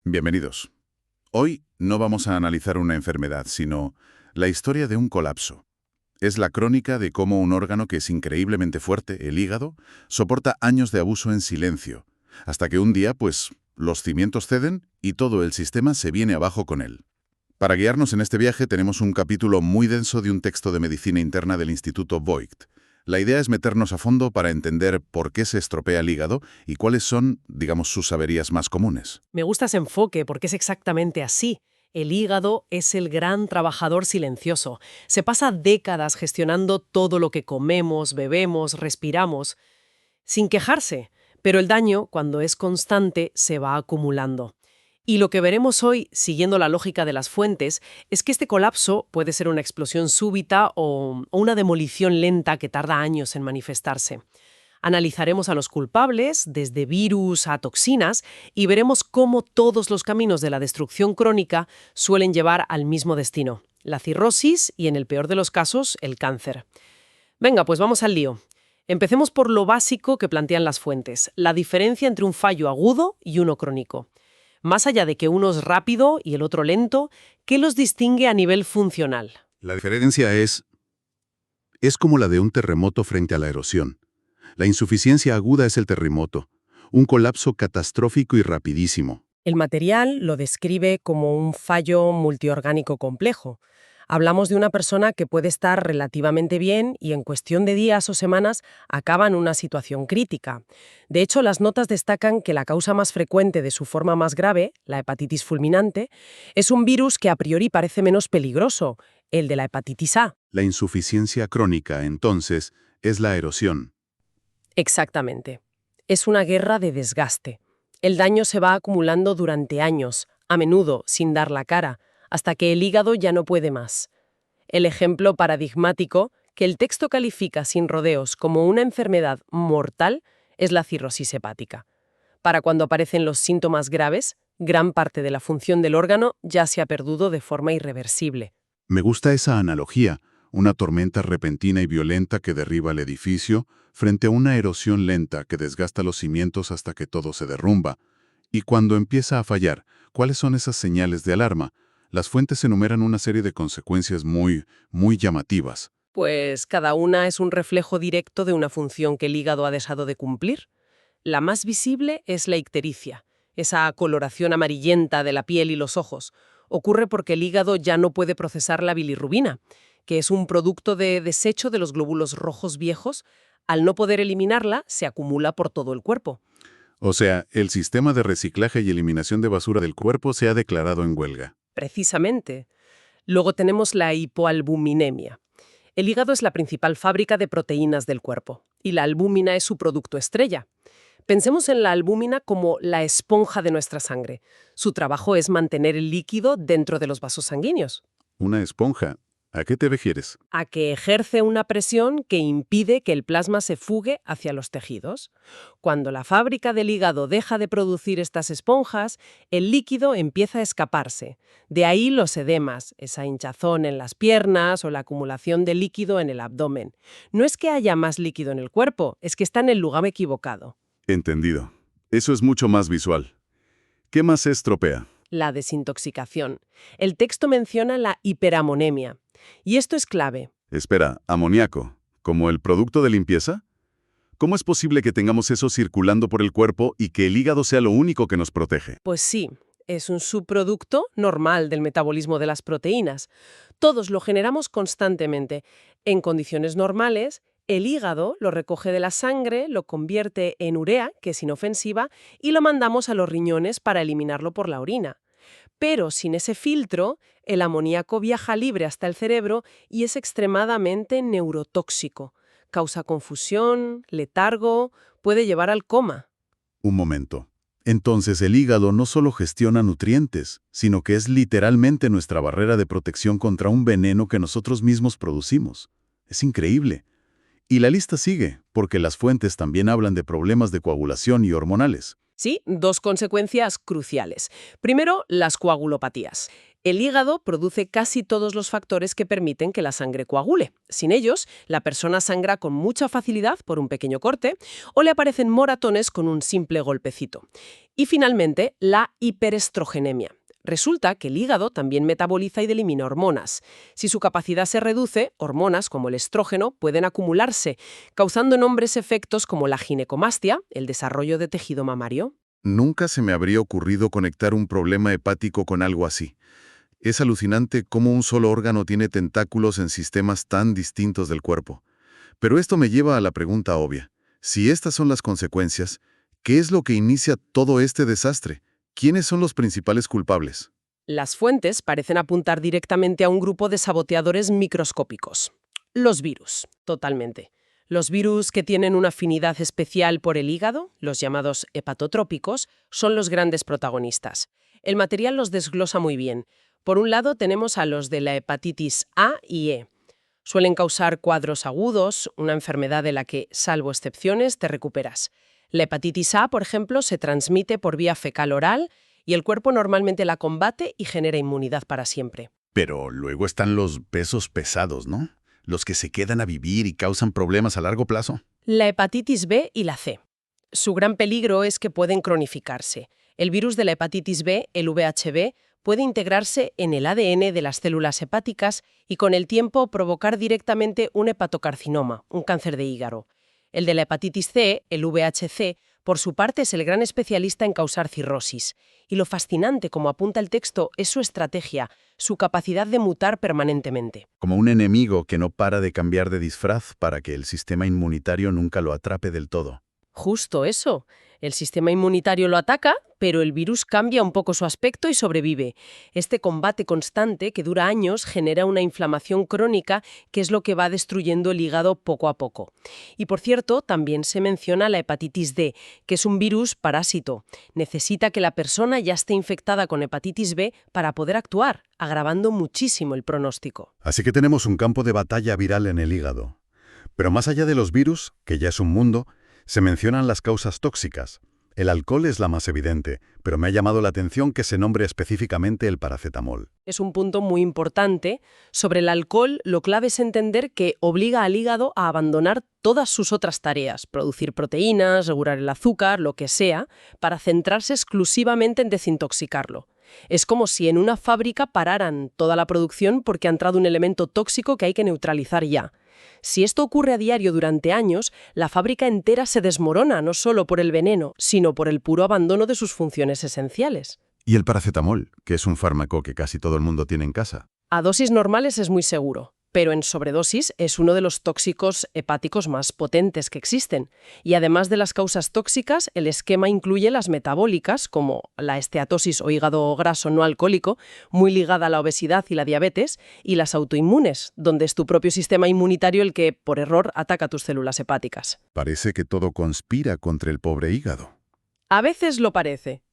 Bienvenidos. Hoy no vamos a analizar una enfermedad, sino la historia de un colapso. Es la crónica de cómo un órgano que es increíblemente fuerte, el hígado, soporta años de abuso en silencio, hasta que un día, pues, los cimientos ceden y todo el sistema se viene abajo con él. Para guiarnos en este viaje tenemos un capítulo muy denso de un texto de medicina interna del Instituto Voigt. La idea es meternos a fondo para entender por qué se estropea el hígado y cuáles son, digamos, sus averías más comunes. Me gusta ese enfoque porque es exactamente así. El hígado es el gran trabajador silencioso. Se pasa décadas gestionando todo lo que comemos, bebemos, respiramos, sin quejarse. Pero el daño, cuando es constante, se va acumulando. Y lo que veremos hoy, siguiendo la lógica de las fuentes, es que este colapso puede ser una explosión súbita o una demolición lenta que tarda años en manifestarse. Analizaremos a los culpables, desde virus a toxinas, y veremos cómo todos los caminos de la destrucción crónica suelen llevar al mismo destino, la cirrosis y, en el peor de los casos, el cáncer. Venga, pues vamos al lío. Empecemos por lo básico que plantean las fuentes, la diferencia entre un fallo agudo y uno crónico. Más allá de que uno es rápido y el otro lento, ¿qué los distingue a nivel funcional? La diferencia es como la de un terremoto frente a la erosión. La insuficiencia aguda es el terremoto, un colapso catastrófico y rapidísimo. El material lo describe como un fallo multiorgánico complejo. Hablamos de una persona que puede estar relativamente bien y en cuestión de días o semanas acaba en una situación crítica. De hecho, las notas destacan que la causa más frecuente de su forma más grave, la hepatitis fulminante, es un virus que a priori parece menos peligroso, el de la hepatitis A. La insuficiencia crónica, entonces, es la erosión. Exactamente. Es una guerra de desgaste. El daño se va acumulando durante años, a menudo sin dar la cara, hasta que el hígado ya no puede más. El ejemplo paradigmático, que el texto califica sin rodeos como una enfermedad mortal, es la cirrosis hepática. Para cuando aparecen los síntomas graves, gran parte de la función del órgano ya se ha perdido de forma irreversible. Me gusta esa analogía, una tormenta repentina y violenta que derriba el edificio frente a una erosión lenta que desgasta los cimientos hasta que todo se derrumba. Y cuando empieza a fallar, ¿cuáles son esas señales de alarma? Las fuentes enumeran una serie de consecuencias muy llamativas. Pues cada una es un reflejo directo de una función que el hígado ha dejado de cumplir. La más visible es la ictericia, esa coloración amarillenta de la piel y los ojos. Ocurre porque el hígado ya no puede procesar la bilirrubina, que es un producto de desecho de los glóbulos rojos viejos. Al no poder eliminarla, se acumula por todo el cuerpo. O sea, el sistema de reciclaje y eliminación de basura del cuerpo se ha declarado en huelga. Precisamente. Luego tenemos la hipoalbuminemia. El hígado es la principal fábrica de proteínas del cuerpo, y la albúmina es su producto estrella. Pensemos en la albúmina como la esponja de nuestra sangre. Su trabajo es mantener el líquido dentro de los vasos sanguíneos. Una esponja. ¿A qué te refieres? A que ejerce una presión que impide que el plasma se fugue hacia los tejidos. Cuando la fábrica del hígado deja de producir estas esponjas, el líquido empieza a escaparse. De ahí los edemas, esa hinchazón en las piernas o la acumulación de líquido en el abdomen. No es que haya más líquido en el cuerpo, es que está en el lugar equivocado. Entendido. Eso es mucho más visual. ¿Qué más se estropea? La desintoxicación. El texto menciona la hiperamonemia. Y esto es clave. Espera, ¿amoníaco? ¿Como el producto de limpieza? ¿Cómo es posible que tengamos eso circulando por el cuerpo y que el hígado sea lo único que nos protege? Pues sí, es un subproducto normal del metabolismo de las proteínas. Todos lo generamos constantemente. En condiciones normales, el hígado lo recoge de la sangre, lo convierte en urea, que es inofensiva, y lo mandamos a los riñones para eliminarlo por la orina. Pero sin ese filtro, el amoníaco viaja libre hasta el cerebro y es extremadamente neurotóxico. Causa confusión, letargo, puede llevar al coma. Un momento. Entonces el hígado no solo gestiona nutrientes, sino que es literalmente nuestra barrera de protección contra un veneno que nosotros mismos producimos. Es increíble. Y la lista sigue, porque las fuentes también hablan de problemas de coagulación y hormonales. Sí, dos consecuencias cruciales. Primero, las coagulopatías. El hígado produce casi todos los factores que permiten que la sangre coagule. Sin ellos, la persona sangra con mucha facilidad por un pequeño corte o le aparecen moratones con un simple golpecito. Y finalmente, la hiperestrogenemia. Resulta que el hígado también metaboliza y elimina hormonas. Si su capacidad se reduce, hormonas como el estrógeno pueden acumularse, causando en hombres efectos como la ginecomastia, el desarrollo de tejido mamario. Nunca se me habría ocurrido conectar un problema hepático con algo así. Es alucinante cómo un solo órgano tiene tentáculos en sistemas tan distintos del cuerpo. Pero esto me lleva a la pregunta obvia. Si estas son las consecuencias, ¿qué es lo que inicia todo este desastre? ¿Quiénes son los principales culpables? Las fuentes parecen apuntar directamente a un grupo de saboteadores microscópicos. Los virus, totalmente. Los virus que tienen una afinidad especial por el hígado, los llamados hepatotrópicos, son los grandes protagonistas. El material los desglosa muy bien. Por un lado tenemos a los de la hepatitis A y E. Suelen causar cuadros agudos, una enfermedad de la que, salvo excepciones, te recuperas. La hepatitis A, por ejemplo, se transmite por vía fecal-oral y el cuerpo normalmente la combate y genera inmunidad para siempre. Pero luego están los pesos pesados, ¿no? Los que se quedan a vivir y causan problemas a largo plazo. La hepatitis B y la C. Su gran peligro es que pueden cronificarse. El virus de la hepatitis B, el VHB, puede integrarse en el ADN de las células hepáticas y con el tiempo provocar directamente un hepatocarcinoma, un cáncer de hígado. El de la hepatitis C, el VHC, por su parte es el gran especialista en causar cirrosis. Y lo fascinante, como apunta el texto, es su estrategia, su capacidad de mutar permanentemente. Como un enemigo que no para de cambiar de disfraz para que el sistema inmunitario nunca lo atrape del todo. Justo eso. El sistema inmunitario lo ataca, pero el virus cambia un poco su aspecto y sobrevive. Este combate constante, que dura años, genera una inflamación crónica que es lo que va destruyendo el hígado poco a poco. Y por cierto, también se menciona la hepatitis D, que es un virus parásito. Necesita que la persona ya esté infectada con hepatitis B para poder actuar, agravando muchísimo el pronóstico. Así que tenemos un campo de batalla viral en el hígado. Pero más allá de los virus, que ya es un mundo, se mencionan las causas tóxicas. El alcohol es la más evidente, pero me ha llamado la atención que se nombre específicamente el paracetamol. Es un punto muy importante. Sobre el alcohol, lo clave es entender que obliga al hígado a abandonar todas sus otras tareas, producir proteínas, regular el azúcar, lo que sea, para centrarse exclusivamente en desintoxicarlo. Es como si en una fábrica pararan toda la producción porque ha entrado un elemento tóxico que hay que neutralizar ya. Si esto ocurre a diario durante años, la fábrica entera se desmorona no solo por el veneno, sino por el puro abandono de sus funciones esenciales. Y el paracetamol, que es un fármaco que casi todo el mundo tiene en casa. A dosis normales es muy seguro, pero en sobredosis es uno de los tóxicos hepáticos más potentes que existen. Y además de las causas tóxicas, el esquema incluye las metabólicas, como la esteatosis o hígado graso no alcohólico, muy ligada a la obesidad y la diabetes, y las autoinmunes, donde es tu propio sistema inmunitario el que, por error, ataca tus células hepáticas. Parece que todo conspira contra el pobre hígado. A veces lo parece.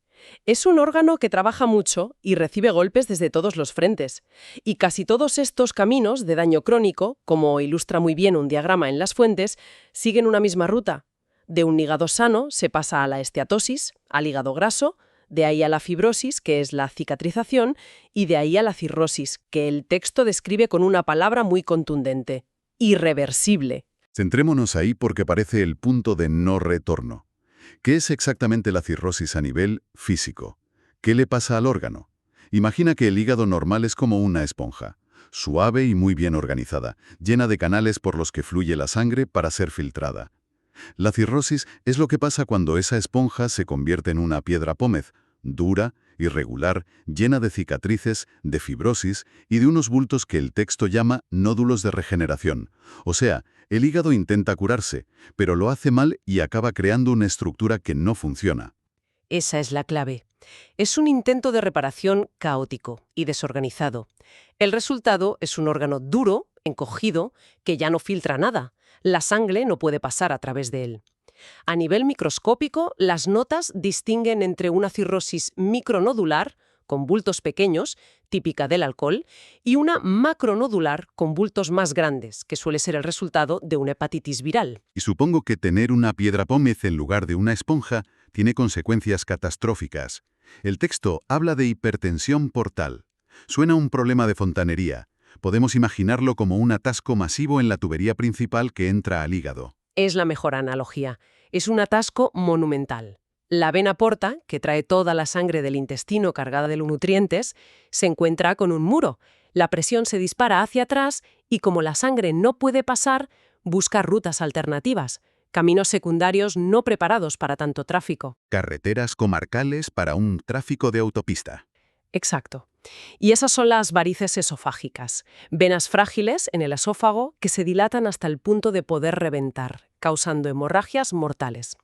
Es un órgano que trabaja mucho y recibe golpes desde todos los frentes. Y casi todos estos caminos de daño crónico, como ilustra muy bien un diagrama en las fuentes, siguen una misma ruta. De un hígado sano se pasa a la esteatosis, al hígado graso, de ahí a la fibrosis, que es la cicatrización, y de ahí a la cirrosis, que el texto describe con una palabra muy contundente: irreversible. Centrémonos ahí porque parece el punto de no retorno. ¿Qué es exactamente la cirrosis a nivel físico? ¿Qué le pasa al órgano? Imagina que el hígado normal es como una esponja, suave y muy bien organizada, llena de canales por los que fluye la sangre para ser filtrada. La cirrosis es lo que pasa cuando esa esponja se convierte en una piedra pómez, dura, irregular, llena de cicatrices, de fibrosis y de unos bultos que el texto llama nódulos de regeneración. O sea, el hígado intenta curarse, pero lo hace mal y acaba creando una estructura que no funciona. Esa es la clave. Es un intento de reparación caótico y desorganizado. El resultado es un órgano duro, encogido, que ya no filtra nada. La sangre no puede pasar a través de él. A nivel microscópico, las notas distinguen entre una cirrosis micronodular, con bultos pequeños, típica del alcohol, y una macronodular con bultos más grandes, que suele ser el resultado de una hepatitis viral. Y supongo que tener una piedra pómez en lugar de una esponja tiene consecuencias catastróficas. El texto habla de hipertensión portal. Suena a un problema de fontanería. Podemos imaginarlo como un atasco masivo en la tubería principal que entra al hígado. Es la mejor analogía. Es un atasco monumental. La vena porta, que trae toda la sangre del intestino cargada de los nutrientes, se encuentra con un muro. La presión se dispara hacia atrás y como la sangre no puede pasar, busca rutas alternativas, caminos secundarios no preparados para tanto tráfico. Carreteras comarcales para un tráfico de autopista. Exacto. Y esas son las varices esofágicas, venas frágiles en el esófago que se dilatan hasta el punto de poder reventar, causando hemorragias mortales.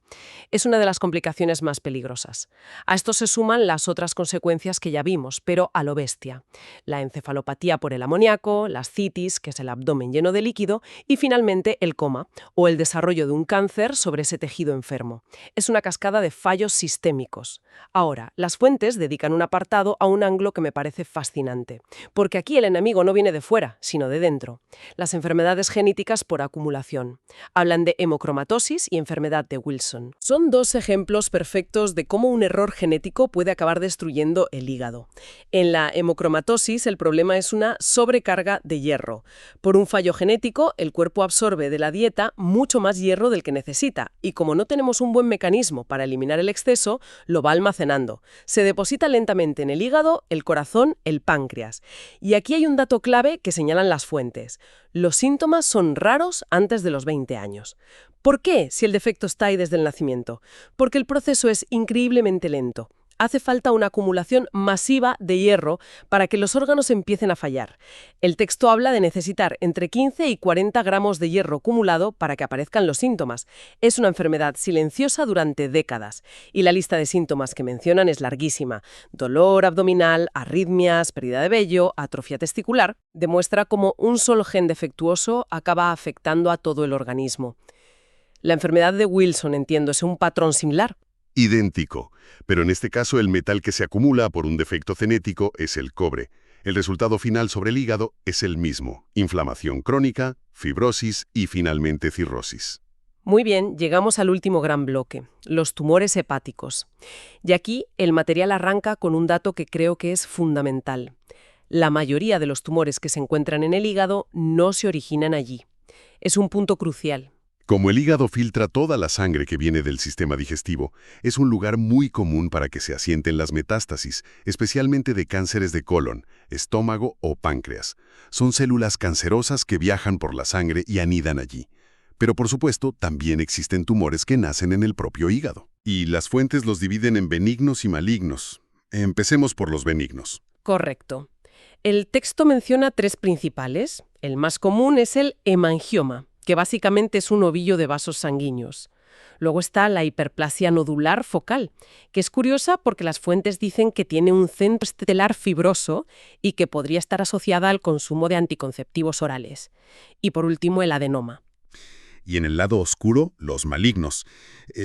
Es una de las complicaciones más peligrosas. A esto se suman las otras consecuencias que ya vimos, pero a lo bestia. La encefalopatía por el amoníaco, la ascitis, que es el abdomen lleno de líquido, y finalmente el coma, o el desarrollo de un cáncer sobre ese tejido enfermo. Es una cascada de fallos sistémicos. Ahora, las fuentes dedican un apartado a un ángulo que me parece fascinante, porque aquí el enemigo no viene de fuera, sino de dentro. Las enfermedades genéticas por acumulación. Hablan de hemocromatosis y enfermedad de Wilson. Son dos ejemplos perfectos de cómo un error genético puede acabar destruyendo el hígado. En la hemocromatosis el problema es una sobrecarga de hierro. Por un fallo genético, el cuerpo absorbe de la dieta mucho más hierro del que necesita, y como no tenemos un buen mecanismo para eliminar el exceso, lo va almacenando. Se deposita lentamente en el hígado, el corazón, el páncreas. Y aquí hay un dato clave que señalan las fuentes. Los síntomas son raros antes de los 20 años. ¿Por qué, si el defecto está ahí desde el nacimiento? Porque el proceso es increíblemente lento. Hace falta una acumulación masiva de hierro para que los órganos empiecen a fallar. El texto habla de necesitar entre 15 y 40 gramos de hierro acumulado para que aparezcan los síntomas. Es una enfermedad silenciosa durante décadas. Y la lista de síntomas que mencionan es larguísima. Dolor abdominal, arritmias, pérdida de vello, atrofia testicular. Demuestra cómo un solo gen defectuoso acaba afectando a todo el organismo. La enfermedad de Wilson, entiendo, es un patrón similar. Idéntico, pero en este caso el metal que se acumula por un defecto genético es el cobre. El resultado final sobre el hígado es el mismo: inflamación crónica, fibrosis y finalmente cirrosis. Muy bien, llegamos al último gran bloque, los tumores hepáticos. Y aquí el material arranca con un dato que creo que es fundamental. La mayoría de los tumores que se encuentran en el hígado no se originan allí. Es un punto crucial. Como el hígado filtra toda la sangre que viene del sistema digestivo, es un lugar muy común para que se asienten las metástasis, especialmente de cánceres de colon, estómago o páncreas. Son células cancerosas que viajan por la sangre y anidan allí. Pero por supuesto, también existen tumores que nacen en el propio hígado. Y las fuentes los dividen en benignos y malignos. Empecemos por los benignos. Correcto. El texto menciona 3 principales. El más común es el hemangioma, que básicamente es un ovillo de vasos sanguíneos. Luego está la hiperplasia nodular focal, que es curiosa porque las fuentes dicen que tiene un centro estelar fibroso y que podría estar asociada al consumo de anticonceptivos orales. Y por último, el adenoma. Y en el lado oscuro, los malignos.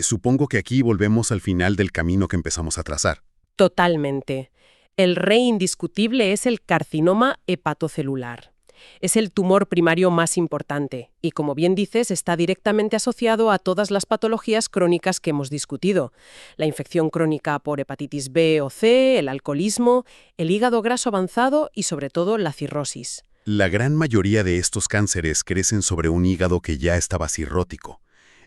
Supongo que aquí volvemos al final del camino que empezamos a trazar. Totalmente. El rey indiscutible es el carcinoma hepatocelular. Es el tumor primario más importante y, como bien dices, está directamente asociado a todas las patologías crónicas que hemos discutido. La infección crónica por hepatitis B o C, el alcoholismo, el hígado graso avanzado y, sobre todo, la cirrosis. La gran mayoría de estos cánceres crecen sobre un hígado que ya estaba cirrótico.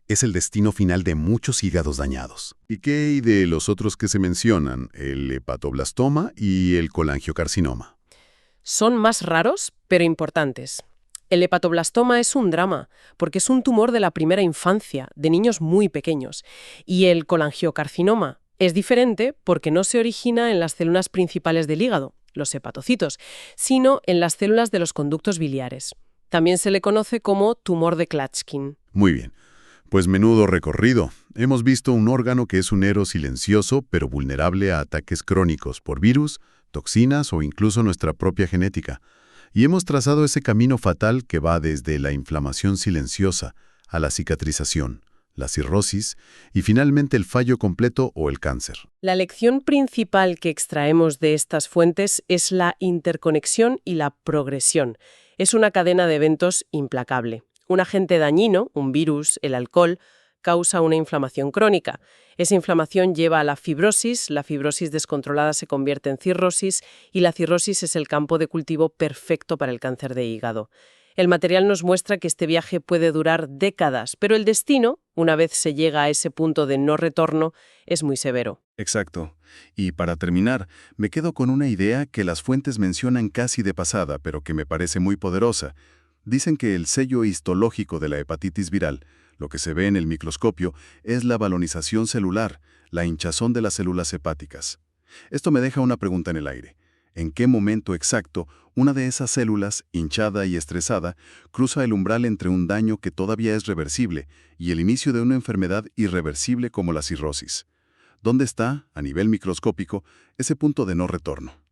Es el destino final de muchos hígados dañados. ¿Y qué hay de los otros que se mencionan? El hepatoblastoma y el colangiocarcinoma. Son más raros, pero importantes. El hepatoblastoma es un drama, porque es un tumor de la primera infancia, de niños muy pequeños. Y el colangiocarcinoma es diferente porque no se origina en las células principales del hígado, los hepatocitos, sino en las células de los conductos biliares. También se le conoce como tumor de Klatskin. Muy bien. Pues menudo recorrido. Hemos visto un órgano que es un héroe silencioso, pero vulnerable a ataques crónicos por virus, toxinas o incluso nuestra propia genética. Y hemos trazado ese camino fatal que va desde la inflamación silenciosa a la cicatrización, la cirrosis y finalmente el fallo completo o el cáncer. La lección principal que extraemos de estas fuentes es la interconexión y la progresión. Es una cadena de eventos implacable. Un agente dañino, un virus, el alcohol, causa una inflamación crónica. Esa inflamación lleva a la fibrosis descontrolada se convierte en cirrosis y la cirrosis es el campo de cultivo perfecto para el cáncer de hígado. El material nos muestra que este viaje puede durar décadas, pero el destino, una vez se llega a ese punto de no retorno, es muy severo. Exacto. Y para terminar, me quedo con una idea que las fuentes mencionan casi de pasada, pero que me parece muy poderosa. Dicen que el sello histológico de la hepatitis viral, lo que se ve en el microscopio, es la balonización celular, la hinchazón de las células hepáticas. Esto me deja una pregunta en el aire. ¿En qué momento exacto una de esas células, hinchada y estresada, cruza el umbral entre un daño que todavía es reversible y el inicio de una enfermedad irreversible como la cirrosis? ¿Dónde está, a nivel microscópico, ese punto de no retorno?